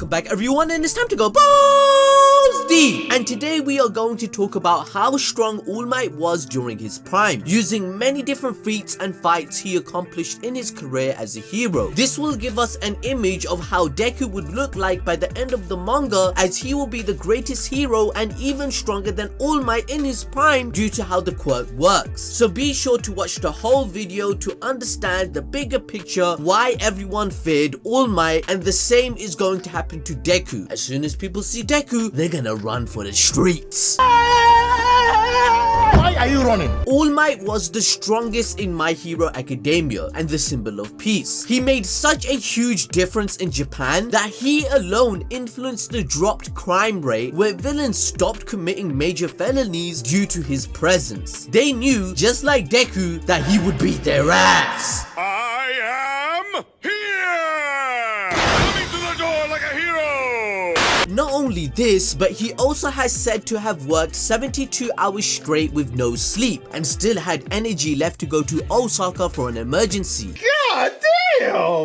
welcome back everyone, and it's time to go balls deep. And today we are going to talk about how strong All Might was during his prime, using many different feats and fights he accomplished in his career as a hero. This will give us an image of how Deku would look like by the end of the manga, as he will be the greatest hero and even stronger than All Might in his prime due to how the quirk works. So be sure to watch the whole video to understand the bigger picture, why everyone feared All Might, and the same is going to happen to Deku. As soon as people see Deku, they're gonna run for the streets. Why are you running? All Might was the strongest in My Hero Academia and the symbol of peace. He made such a huge difference in Japan that he alone influenced the dropped crime rate, where villains stopped committing major felonies due to his presence. They knew, just like Deku, that he would beat their ass. I am here! Coming to the door like a hero! Not only this, but he also has said to have worked 72 hours straight with no sleep and still had energy left to go to Osaka for an emergency. God damn!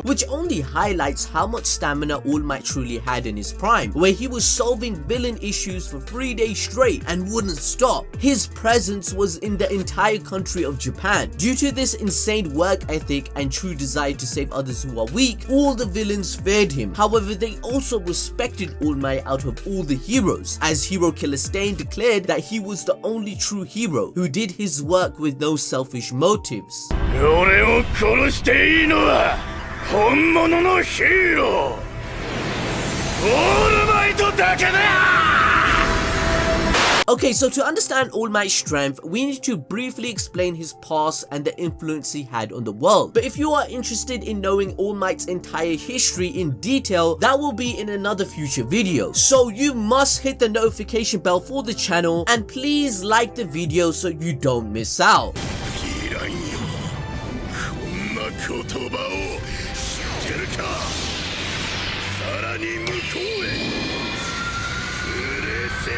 Which only highlights how much stamina All Might truly had in his prime, where he was solving villain issues for 3 days straight and wouldn't stop. His presence was in the entire country of Japan. Due to this insane work ethic and true desire to save others who are weak, all the villains feared him. However, they also respected All Might out of all the heroes, as Hero Killer Stain declared that he was the only true hero who did his work with no selfish motives. 俺を殺していいのは本物のヒーローオールマイトだけだ! Okay, so to understand All Might's strength, we need to briefly explain his past and the influence he had on the world. But if you are interested in knowing All Might's entire history in detail, that will be in another future video. So you must hit the notification bell for the channel, and please like the video so you don't miss out. 言葉を知ってるかさらに向こうへうるせえ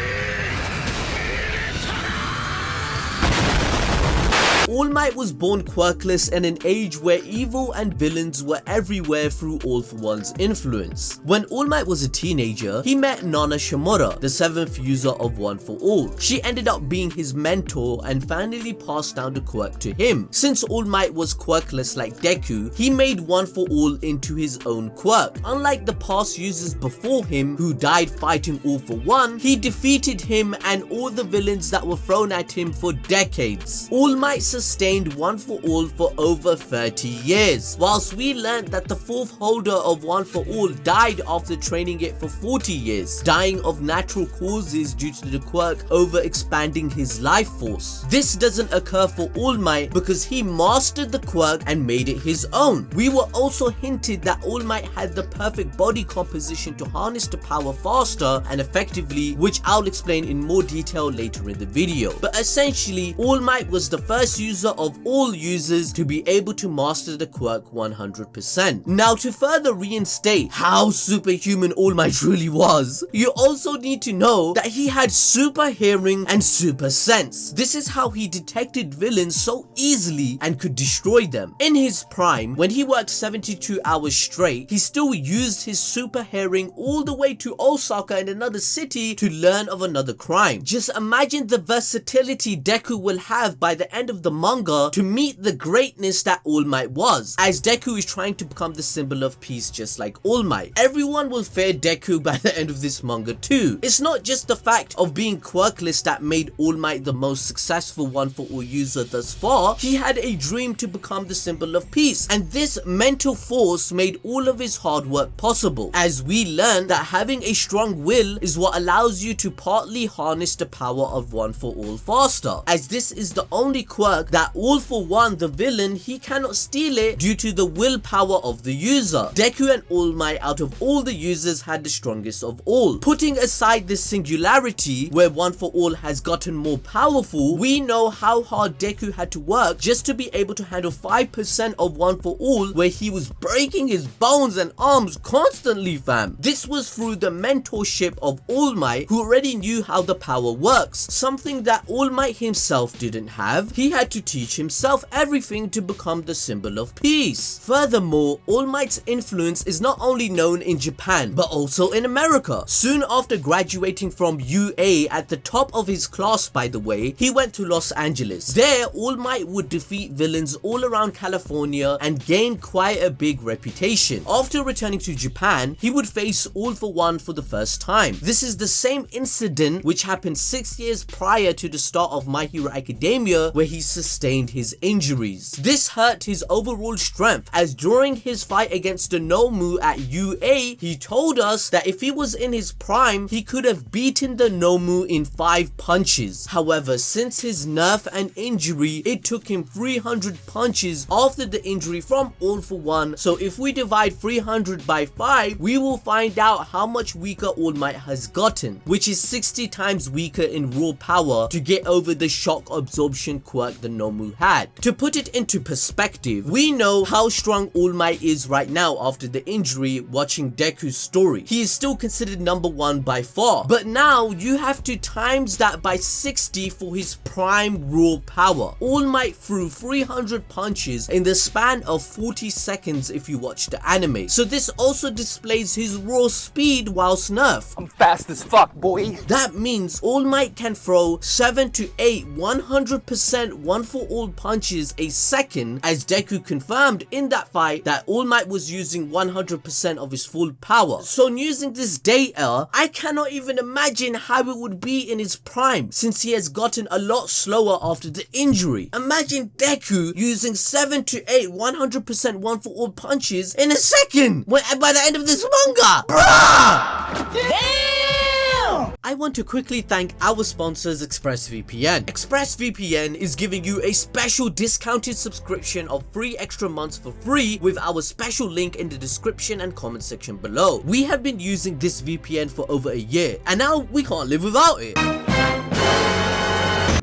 All Might was born quirkless in an age where evil and villains were everywhere through All For One's influence. When All Might was a teenager, he met Nana Shimura, the 7th user of One For All. She ended up being his mentor and finally passed down the quirk to him. Since All Might was quirkless like Deku, he made One For All into his own quirk. Unlike the past users before him who died fighting All For One, he defeated him and all the villains that were thrown at him for decades. All Might sustained One For All for over 30 years, whilst we learned that the 4th holder of One For All died after training it for 40 years, dying of natural causes due to the quirk over expanding his life force. This doesn't occur for All Might because he mastered the quirk and made it his own. We were also hinted that All Might had the perfect body composition to harness the power faster and effectively, which I'll explain in more detail later in the video. But essentially, All Might was the first user of all users to be able to master the quirk 100%. Now, to further reinstate how superhuman All Might truly was, you also need to know that he had super hearing and super sense. This is how he detected villains so easily and could destroy them. In his prime, when he worked 72 hours straight, he still used his super hearing all the way to Osaka in another city to learn of another crime. Just imagine the versatility Deku will have by the end of the manga to meet the greatness that All Might was, as Deku is trying to become the symbol of peace just like All Might. Everyone will fear Deku by the end of this manga too. It's not just the fact of being quirkless that made All Might the most successful One For All user thus far. He had a dream to become the symbol of peace, and this mental force made all of his hard work possible, as we learned that having a strong will is what allows you to partly harness the power of One For All faster, as this is the only quirk that All For One, the villain, he cannot steal it due to the willpower of the user. Deku and All Might out of all the users had the strongest of all. Putting aside this singularity where One For All has gotten more powerful, we know how hard Deku had to work just to be able to handle 5% of One For All, where he was breaking his bones and arms constantly, fam. This was through the mentorship of All Might, who already knew how the power works, something that All Might himself didn't have. He had had to teach himself everything to become the symbol of peace. Furthermore, All Might's influence is not only known in Japan, but also in America. Soon after graduating from UA at the top of his class, by the way, he went to Los Angeles. There, All Might would defeat villains all around California and gain quite a big reputation. After returning to Japan, he would face All for One for the first time. This is the same incident which happened 6 years prior to the start of My Hero Academia, where he sustained his injuries. This hurt his overall strength, as during his fight against the Nomu at UA, he told us that if he was in his prime, he could have beaten the Nomu in 5 punches. However, since his nerf and injury, it took him 300 punches after the injury from All for One. So if we divide 300 by 5, we will find out how much weaker All Might has gotten, which is 60 times weaker in raw power to get over the shock absorption quirk the Nomu had. To put it into perspective, we know how strong All Might is right now after the injury watching Deku's story. He is still considered number 1 by far, but now you have to times that by 60 for his prime raw power. All Might threw 300 punches in the span of 40 seconds if you watch the anime. So this also displays his raw speed whilst nerfed. I'm fast as fuck, boy. That means All Might can throw 7 to 8 100% one for all punches a second, as Deku confirmed in that fight that All Might was using 100% of his full power. So using this data, I cannot even imagine how it would be in his prime, since he has gotten a lot slower after the injury. Imagine Deku using 7 to 8 100% one for all punches in a second by the end of this manga. Bruh! Damn! I want to quickly thank our sponsors, ExpressVPN. ExpressVPN is giving you a special discounted subscription of 3 extra months for free with our special link in the description and comment section below. We have been using this VPN for over a year, and now we can't live without it.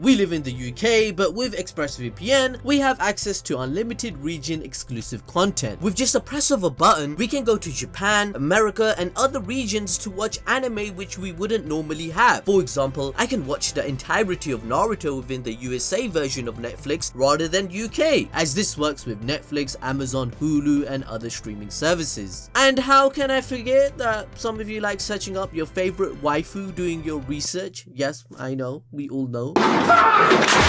We live in the UK, but with ExpressVPN, we have access to unlimited region exclusive content. With just a press of a button, we can go to Japan, America, and other regions to watch anime which we wouldn't normally have. For example, I can watch the entirety of Naruto within the USA version of Netflix rather than UK, as this works with Netflix, Amazon, Hulu, and other streaming services. And how can I forget that some of you like searching up your favorite waifu doing your research? Yes, I know, we all know.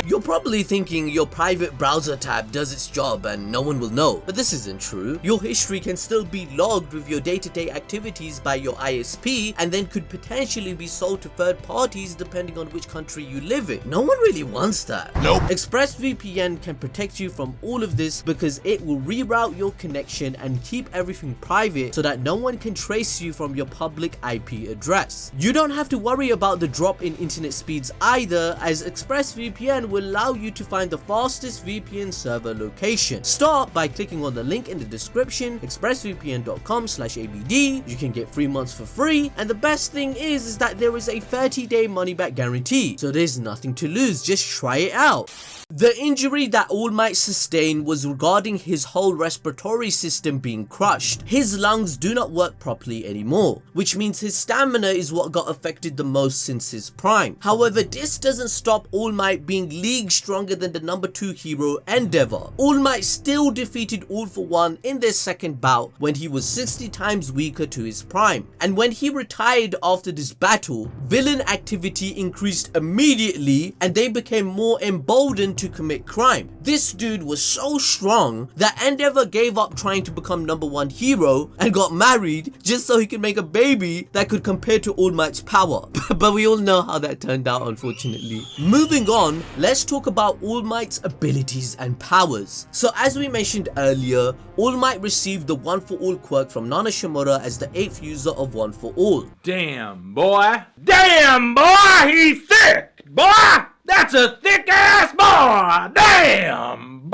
You're probably thinking your private browser tab does its job and no one will know, but this isn't true. Your history can still be logged with your day-to-day activities by your ISP, and then could potentially be sold to third parties depending on which country you live in. No one really wants that. Nope. ExpressVPN can protect you from all of this because it will reroute your connection and keep everything private so that no one can trace you from your public IP address. You don't have to worry about the drop in internet speeds either, as ExpressVPN will allow you to find the fastest VPN server location. Start by clicking on the link in the description, expressvpn.com/abd. You can get 3 months for free, and the best thing is that there is a 30-day money-back guarantee, so there's nothing to lose. Just try it out. The injury that All Might sustained was regarding his whole respiratory system being crushed. His lungs do not work properly anymore, which means his stamina is what got affected the most since his prime. However, this doesn't stop All Might being leagues stronger than the number 2 hero Endeavor. All Might still defeated All for One in their second bout when he was 60 times weaker to his prime. And when he retired after this battle, villain activity increased immediately and they became more emboldened to commit crime. This dude was so strong that Endeavor gave up trying to become number 1 hero and got married just so he could make a baby that could compare to All Might's power. But we all know how that turned out, unfortunately. Moving on, let's talk about All Might's abilities and powers. So as we mentioned earlier, All Might received the One for All quirk from Nana Shimura as the 8th user of One for All. Damn, boy. Damn, boy, he's thick. Boy, that's a thick ass boy. Damn.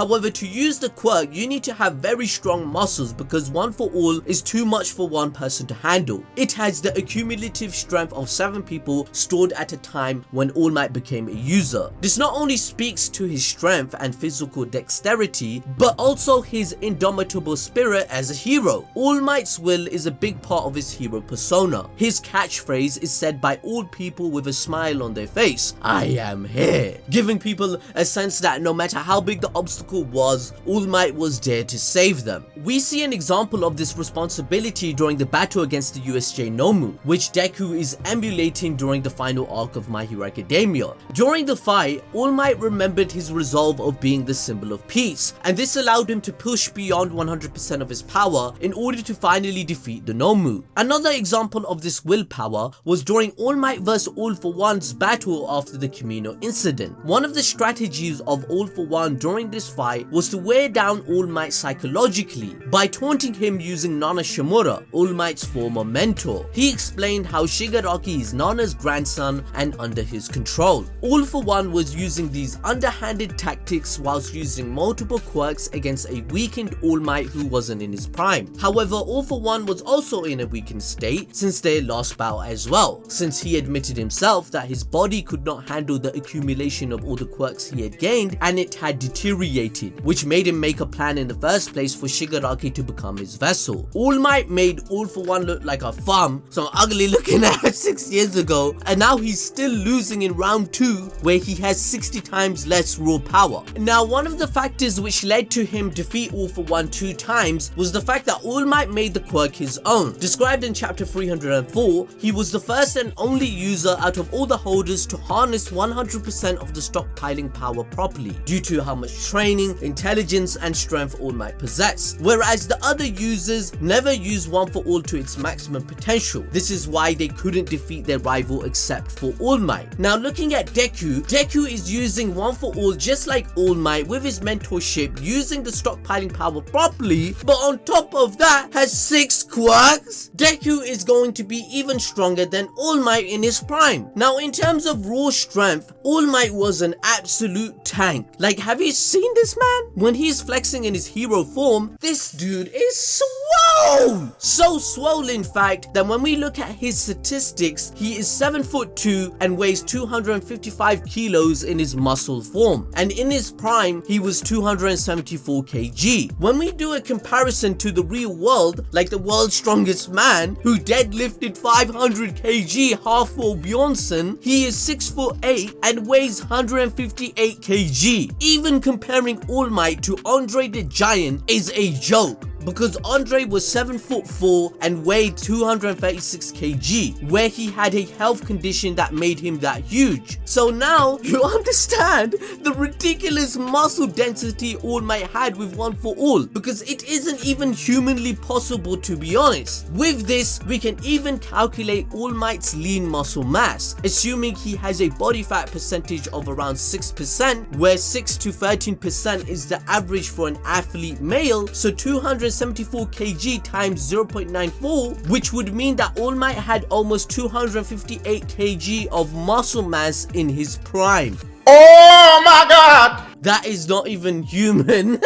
However, to use the quirk, you need to have very strong muscles because 1 for all is too much for one person to handle. It has the accumulative strength of 7 people stored at a time when All Might became a user. This not only speaks to his strength and physical dexterity, but also his indomitable spirit as a hero. All Might's will is a big part of his hero persona. His catchphrase is said by all people with a smile on their face, "I am here," giving people a sense that no matter how big the obstacle was, All Might was there to save them. We see an example of this responsibility during the battle against the USJ Nomu, which Deku is emulating during the final arc of My Hero Academia. During the fight, All Might remembered his resolve of being the symbol of peace, and this allowed him to push beyond 100% of his power in order to finally defeat the Nomu. Another example of this willpower was during All Might vs All for One's battle after the Kamino incident. One of the strategies of All for One during this fight was to wear down All Might psychologically by taunting him using Nana Shimura, All Might's former mentor. He explained how Shigaraki is Nana's grandson and under his control. All for One was using these underhanded tactics whilst using multiple quirks against a weakened All Might who wasn't in his prime. However, All for One was also in a weakened state since their last bout as well, since he admitted himself that his body could not handle the accumulation of all the quirks he had gained and it had deteriorated, which made him make a plan in the first place for Shigaraki to become his vessel. All Might made All for One look like a thumb, some ugly looking ass 6 years ago, and now he's still losing in round 2 where he has 60 times less raw power. Now, one of the factors which led to him defeat All for One 2 times was the fact that All Might made the quirk his own. Described in chapter 304, he was the first and only user out of all the holders to harness 100% of the stockpiling power properly, due to how much training, intelligence and strength All Might possessed, whereas the other users never used 1 for All to its maximum potential. This is why they couldn't defeat their rival except for All Might. Now, looking at Deku, Deku is using 1 for All just like All Might with his mentorship, using the stockpiling power properly, but on top of that has 6 quirks. Deku is going to be even stronger than All Might in his prime. Now, in terms of raw strength, All Might was an absolute tank. Like, have you seen this man? When he's flexing in his hero form, this dude is swole! So swole, in fact, that when we look at his statistics, he is 7'2" and weighs 255 kilos in his muscle form. And in his prime, he was 274 kg. When we do a comparison to the real world, like the world's strongest man, who deadlifted 500 kg half full Bjornsson, he is 6'8" and weighs 158 kg. Even comparing All Might to Andre the Giant is a joke, because Andre was 7'4" and weighed 236 kg, where he had a health condition that made him that huge. So now you understand the ridiculous muscle density All Might had with 1 for All, because it isn't even humanly possible, to be honest. With this, we can even calculate All Might's lean muscle mass, assuming he has a body fat percentage of around 6%, where 6 to 13% is the average for an athlete male. So 274 kg times 0.94, which would mean that All Might had almost 258 kg of muscle mass in his prime. Oh my god! That is not even human.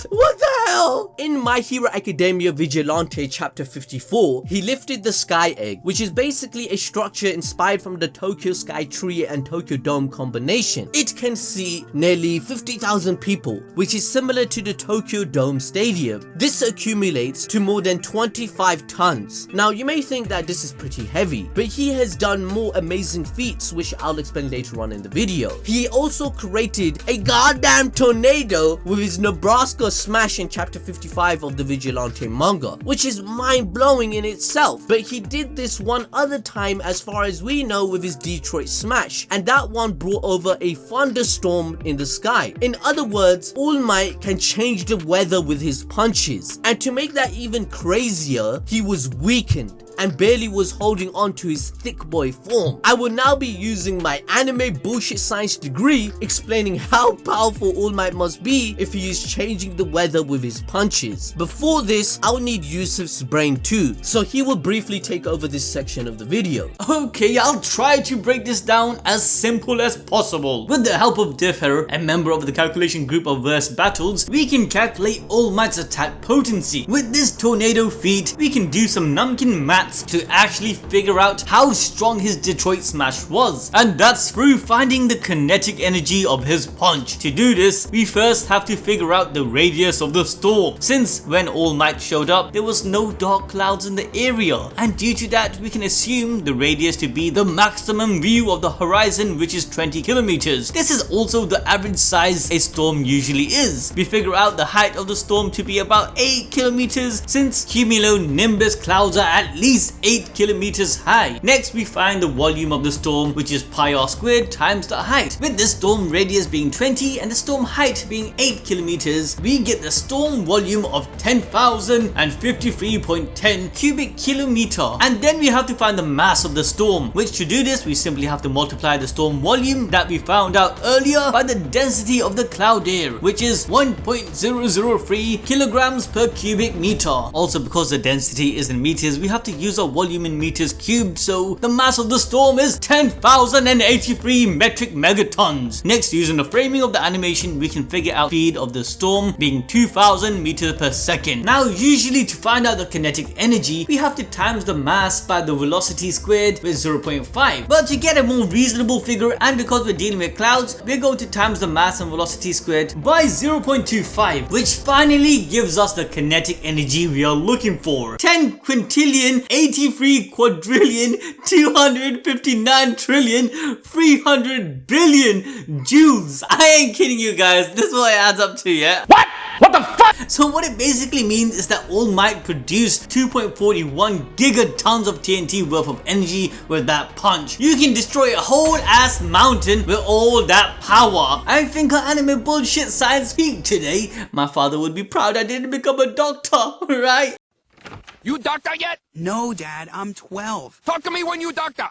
What the hell? In My Hero Academia Vigilante chapter 54, he lifted the Sky Egg, which is basically a structure inspired from the Tokyo Sky Tree and Tokyo Dome combination. It can seat nearly 50,000 people, which is similar to the Tokyo Dome Stadium. This accumulates to more than 25 tons. Now, you may think that this is pretty heavy, but he has done more amazing feats, which I'll explain later on in the video. He also created a goddamn tornado with his Nebraska smash in chapter 55 of the Vigilante manga, which is mind-blowing in itself. But he did this one other time, as far as we know, with his Detroit smash, and that one brought over a thunderstorm in the sky. In other words, All Might can change the weather with his punches. And to make that even crazier, he was weakened. and barely was holding on to his thick boy form. I will now be using my anime bullshit science degree explaining how powerful All Might must be if he is changing the weather with his punches. Before this, I'll need Yusuf's brain too, so he will briefly take over this section of the video. Okay, I'll try to break this down as simple as possible. With the help of Differ, a member of the calculation group of verse battles, we can calculate All Might's attack potency. With this tornado feat, we can do some numpkin maths to actually figure out how strong his Detroit smash was, and that's through finding the kinetic energy of his punch. To do this, we first have to figure out the radius of the storm, since when All Might showed up, there was no dark clouds in the area, and due to that, we can assume the radius to be the maximum view of the horizon, which is 20 kilometers. This is also the average size a storm usually is. We figure out the height of the storm to be about 8 kilometers, since cumulonimbus clouds are at least 8 kilometers high. Next, we find the volume of the storm, which is pi r squared times the height. With the storm radius being 20 and the storm height being 8 kilometers, we get the storm volume of 10,053.10 cubic kilometer. And then we have to find the mass of the storm, which to do this, we simply have to multiply the storm volume that we found out earlier by the density of the cloud air, which is 1.003 kilograms per cubic meter. Also, because the density is in meters, we have to use our volume in meters cubed, so the mass of the storm is 10,083 metric megatons. Next, using the framing of the animation, we can figure out speed of the storm being 2,000 meters per second. Now, usually to find out the kinetic energy, we have to times the mass by the velocity squared with 0.5. But to get a more reasonable figure, and because we're dealing with clouds, we're going to times the mass and velocity squared by 0.25, which finally gives us the kinetic energy we are looking for. 10 quintillion, 83 quadrillion, 259 trillion, 300 billion joules. I ain't kidding you guys, this is what it adds up to, yeah? What? What the fuck? So what it basically means is that All Might produced 2.41 gigatons of TNT worth of energy with that punch. You can destroy a whole ass mountain with all that power. I think our anime bullshit science peaked today. My father would be proud I didn't become a doctor, right? You doctor yet? No, Dad, I'm 12. Talk to me when you doctor.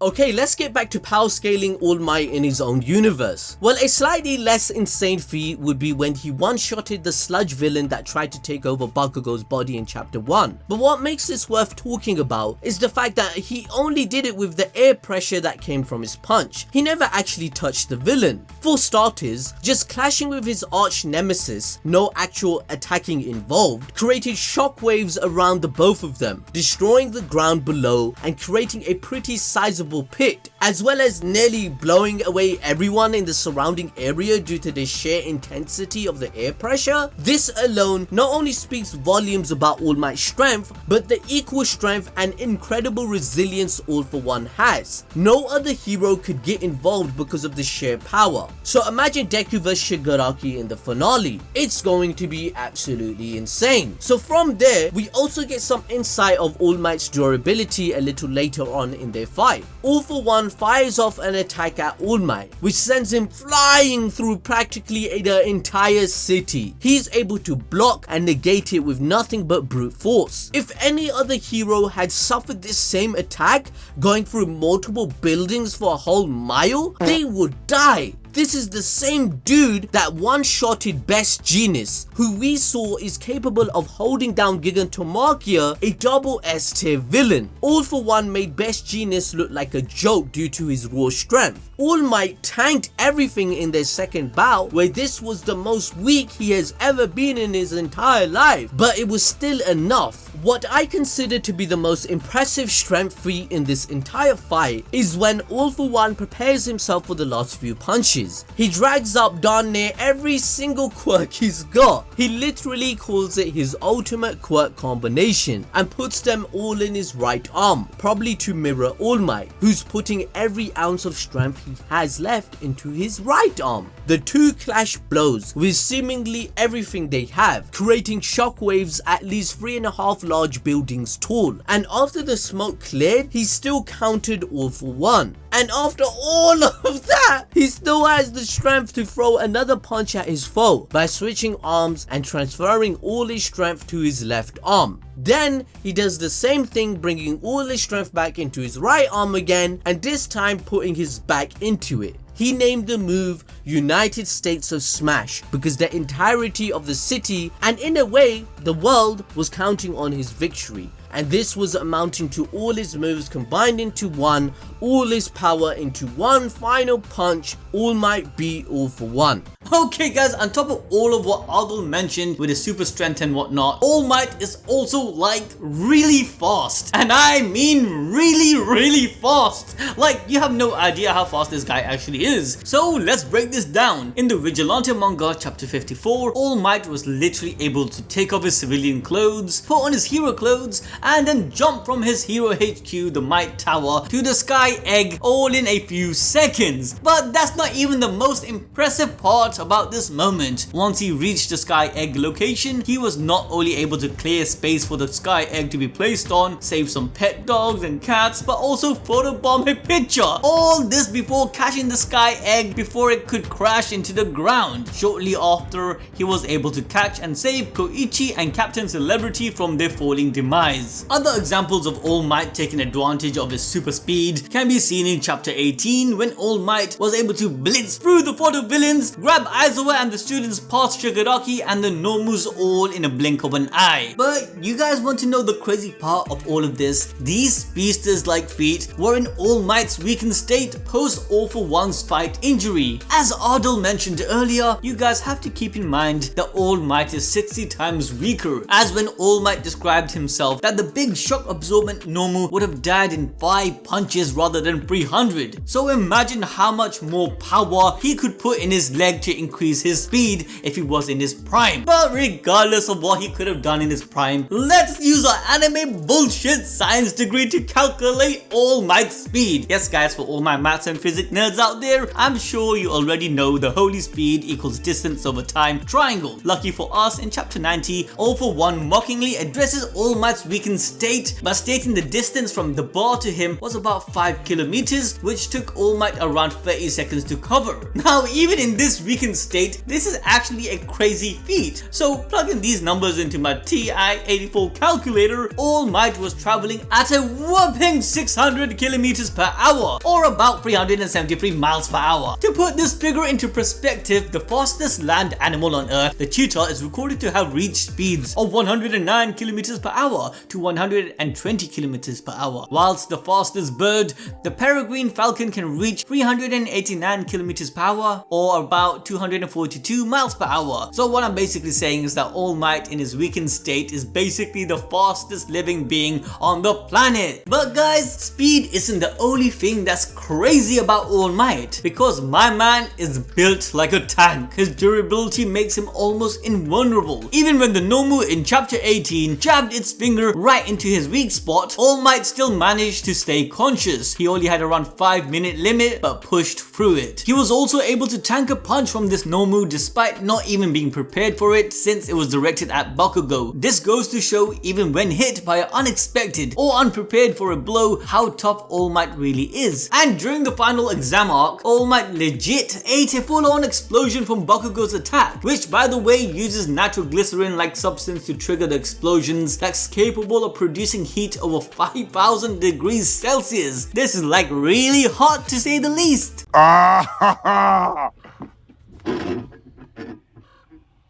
Okay, let's get back to power scaling All Might in his own universe. Well, a slightly less insane feat would be when he one-shotted the sludge villain that tried to take over Bakugo's body in chapter 1. But what makes this worth talking about is the fact that he only did it with the air pressure that came from his punch. He never actually touched the villain. For starters, just clashing with his arch nemesis, no actual attacking involved, created shockwaves around the both of them, destroying the ground below and creating a pretty sizable pit, as well as nearly blowing away everyone in the surrounding area due to the sheer intensity of the air pressure. This alone not only speaks volumes about All Might's strength, but the equal strength and incredible resilience All For One has. No other hero could get involved because of the sheer power. So imagine Deku vs Shigaraki in the finale. It's going to be absolutely insane. So from there, we also get some insight of All Might's durability a little later on in their fight. All For One fires off an attack at All Might, which sends him flying through practically the entire city. He's able to block and negate it with nothing but brute force. If any other hero had suffered this same attack, going through multiple buildings for a whole mile, they would die. This is the same dude that one-shotted Best Genius, who we saw is capable of holding down Gigantomachia, a double S tier villain. All For One made Best Genius look like a joke due to his raw strength. All Might tanked everything in their second bout, where this was the most weak he has ever been in his entire life, but it was still enough. What I consider to be the most impressive strength feat in this entire fight is when All For One prepares himself for the last few punches. He drags up darn near every single quirk he's got. He literally calls it his ultimate quirk combination and puts them all in his right arm, probably to mirror All Might, who's putting every ounce of strength he has left into his right arm. The two clash blows with seemingly everything they have, creating shockwaves at least 3.5 large buildings tall, and after the smoke cleared, he still countered All For One. And after all of that, he still has the strength to throw another punch at his foe by switching arms and transferring all his strength to his left arm. Then he does the same thing, bringing all his strength back into his right arm again, and this time putting his back into it. He named the move United States of Smash because the entirety of the city, and in a way the world, was counting on his victory. And this was amounting to all his moves combined into one, all his power into one final punch. All Might be All for One. Okay guys, on top of all of what Adil mentioned with his super strength and whatnot, All Might is also like really fast. And I mean really fast. Like, you have no idea how fast this guy actually is. So let's break this down. In the Vigilante manga chapter 54, All Might was literally able to take off his civilian clothes, put on his hero clothes, and then jump from his hero HQ, the Might Tower, to the Sky Egg all in a few seconds. But that's not even the most impressive part about this moment. Once he reached the Sky Egg location, he was not only able to clear space for the Sky Egg to be placed on, save some pet dogs and cats, but also photobomb a picture. All this before catching the Sky Egg before it could crash into the ground. Shortly after, he was able to catch and save Koichi and Captain Celebrity from their falling demise. Other examples of All Might taking advantage of his super speed can be seen in chapter 18 when All Might was able to blitz through the photo villains, grab Aizawa and the students past Shigaraki and the Nomus all in a blink of an eye. But you guys want to know the crazy part of all of this? These speedsters like feet were in All Might's weakened state post All for One's fight injury. As Adil mentioned earlier, you guys have to keep in mind that All Might is 60 times weaker, as when All Might described himself that the big shock absorbent Nomu would have died in 5 punches rather than 300. So imagine how much more power he could put in his leg to increase his speed if he was in his prime. But regardless of what he could have done in his prime, let's use our anime bullshit science degree to calculate All Might's speed. Yes guys, for all my maths and physics nerds out there, I'm sure you already know the holy speed equals distance over time triangle. Lucky for us, in chapter 90, All for One mockingly addresses All Might's weakened state by stating the distance from the bar to him was about 5 kilometers, which took All Might around 30 seconds to cover. Now even in this weakened state, this is actually a crazy feat. So plugging these numbers into my TI-84 calculator, All Might was traveling at a whopping 600 kilometers per hour, or about 373 miles per hour. To put this figure into perspective, the fastest land animal on Earth, the cheetah, is recorded to have reached speeds of 109 kilometers per hour to 120 kilometers per hour, whilst the fastest bird, the peregrine falcon, can reach 389 kilometers per hour, or about 242 miles per hour. So what I'm basically saying is that All Might in his weakened state is basically the fastest living being on the planet. But guys, speed isn't the only thing that's crazy about All Might, because my man is built like a tank. His durability makes him almost invulnerable. Even when the Nomu in chapter 18 jabbed its finger right into his weak spot, All Might still managed to stay conscious. He only had around 5-minute limit but pushed through it. He was also able to tank a punch from this Nomu despite not even being prepared for it, since it was directed at Bakugo. This goes to show, even when hit by an unexpected or unprepared for a blow, how tough All Might really is. And during the final exam arc, All Might legit ate a full-on explosion from Bakugo's attack, which by the way uses nitroglycerin-like substance to trigger the explosions that's capable of producing heat over 5,000 degrees Celsius. This is like really hot to say the least. Oh,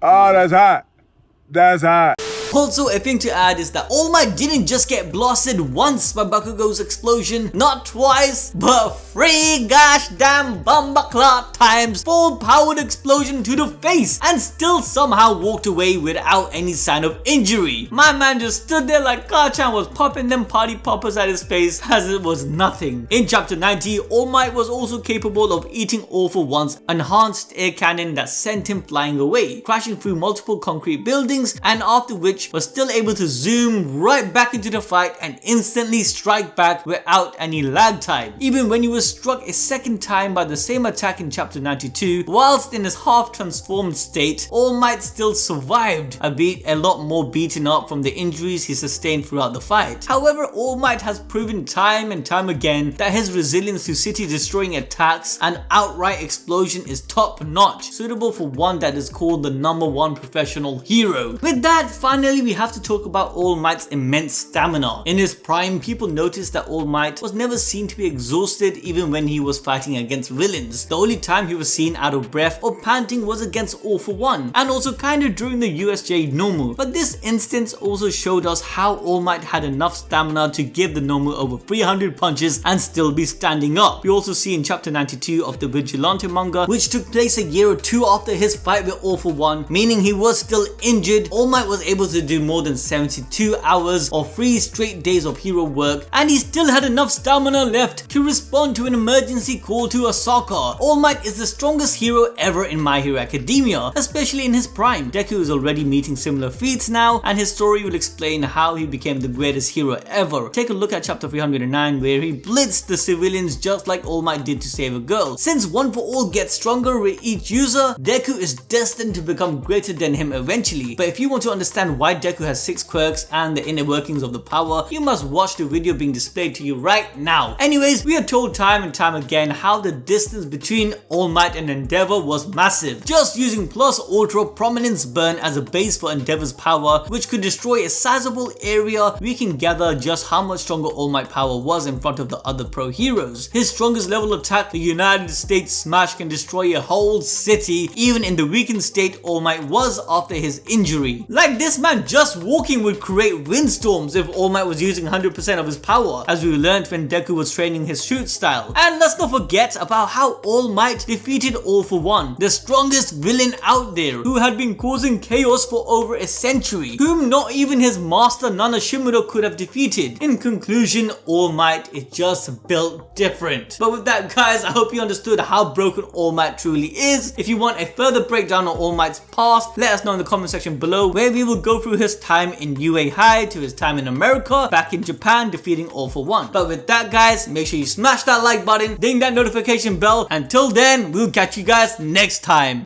that's hot. That's hot. Also, a thing to add is that All Might didn't just get blasted once by Bakugo's explosion, not twice, but 3 gosh damn bumbaclot times full powered explosion to the face, and still somehow walked away without any sign of injury. My man just stood there like Ka-chan was popping them party poppers at his face as it was nothing. In chapter 90, All Might was also capable of eating All for One's enhanced air cannon that sent him flying away, crashing through multiple concrete buildings, and after which which was still able to zoom right back into the fight and instantly strike back without any lag time. Even when he was struck a second time by the same attack in chapter 92, whilst in his half transformed state, All Might still survived, albeit a lot more beaten up from the injuries he sustained throughout the fight. However, All Might has proven time and time again that his resilience to city destroying attacks and outright explosion is top notch, suitable for one that is called the #1 professional hero. With that, finally we have to talk about All Might's immense stamina. In his prime, people noticed that All Might was never seen to be exhausted even when he was fighting against villains. The only time he was seen out of breath or panting was against All For One, and also kinda during the USJ Nomu. But this instance also showed us how All Might had enough stamina to give the Nomu over 300 punches and still be standing up. We also see in chapter 92 of the Vigilante manga, which took place a year or two after his fight with All For One, meaning he was still injured, All Might was able to do more than 72 hours or 3 straight days of hero work, and he still had enough stamina left to respond to an emergency call to Asaka. All Might is the strongest hero ever in My Hero Academia, especially in his prime. Deku is already meeting similar feats now, and his story will explain how he became the greatest hero ever. Take a look at chapter 309 where he blitzed the civilians just like All Might did to save a girl. Since One For All gets stronger with each user, Deku is destined to become greater than him eventually. But if you want to understand why Deku has 6 quirks and the inner workings of the power, you must watch the video being displayed to you right now. Anyways, we are told time and time again how the distance between All Might and Endeavor was massive. Just using Plus Ultra Prominence Burn as a base for Endeavor's power, which could destroy a sizable area, we can gather just how much stronger All Might power was in front of the other pro heroes. His strongest level attack, the United States Smash, can destroy a whole city, even in the weakened state All Might was after his injury. Like, this man just walking would create windstorms if All Might was using 100% of his power, as we learned when Deku was training his shoot style. And let's not forget about how All Might defeated All For One, the strongest villain out there, who had been causing chaos for over a century, whom not even his master Nana Shimura could have defeated. In conclusion, All Might is just built different. But with that, guys, I hope you understood how broken All Might truly is. If you want a further breakdown on All Might's past, let us know in the comment section below, where we will go through his time in UA High to his time in America, back in Japan defeating All For One. But with that, guys, make sure you smash that like button, ding that notification bell. Until then, we'll catch you guys next time.